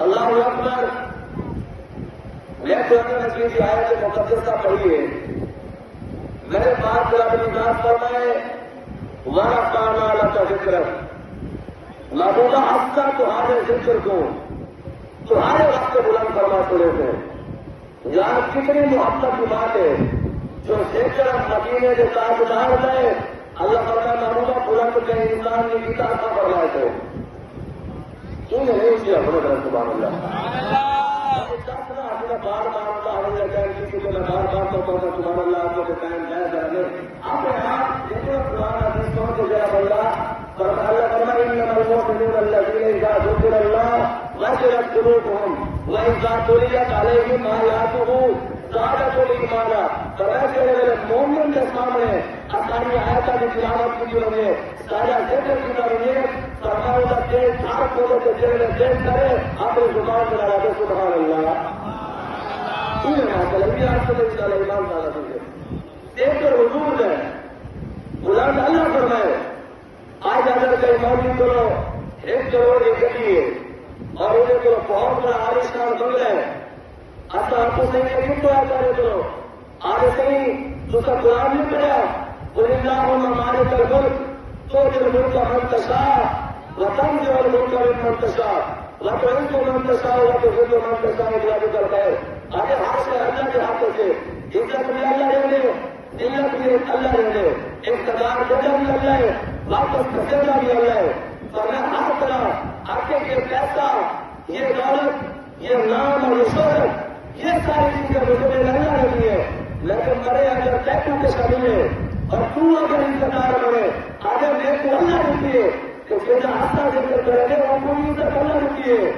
اللہ اکبر. میں قرآن مجید کی آیت مقدسہ پڑھی ہے. میرے پاس رب نجات فرمائے وَرَفَعْنَا لَكَ ذِكْرَكَ. محبوبہ اب تک تمہارے ذکر کو تمہارے وقت بلند فرما چھوڑے تھے. یار کتنی محبت کی بات ہے جو ذکر مدینے کے تاجدار گئے. اللہ فرمائے محبوبہ بلند کے انسان نے گیتا تھا فرمائے تھے. کیوں نہیں کیا سبحان اللہ. بار بار سبحان اللہ آپ کو ٹائم جائے جانے آپ جتنے قرآن حدیث پہنچ کے جائے اللہ اللہ فرمائے انما المؤمنون الذين اذا ذكر الله وجلت قلوبهم واذا تليت عليهم آياته زادتهم ایمانا. فرمایا مومن کے سامنے ہماری آیات کی تلاوت کی جو ہے سارا ذکر کی جو ہے فرمایا کہ ہر کوئی کے چہرے دیکھ کرے اپنی زبان سے لگا دے سبحان اللہ. ایک حضور ہے غلام اللہ فرمائے آج اگر کئی مولوی کرو 1 کروڑ ایک گلی ہے اور انہیں کرو بہت بڑا عالیشان بنگلہ ہے. اچھا آپ کو صحیح ہے تو آتا ہے کرو آگے صحیح تو سب قرآن نہیں پڑھا قل اللہم مالک الملک تؤتی الملک من تشاء وتنزع الملک ممن تشاء وتعز من تشاء وتذل من تشاء بيدك الخير. آگے ہاتھ سے اللہ کے ہاتھوں سے عزت بھی اللہ رہنے ذلت بھی اللہ رہنے اقتدار دینا بھی اللہ ہے واپس کھسینا بھی اللہ ہے. اور میں ہر طرح آپ کے یہ پیسہ یہ دولت یہ نام اور یہ شہرت یہ ساری چیزیں مجھے اللہ رہتی ہے. لیکن مرے اگر ٹیٹو کے سبھی میں اور تو اگر اقتدار بنے آگے میرے کو اللہ رہتی ہے کہ جیسا ہاتھا ذکر کرے گا وہ کوئی عزت اللہ رہتی ہے.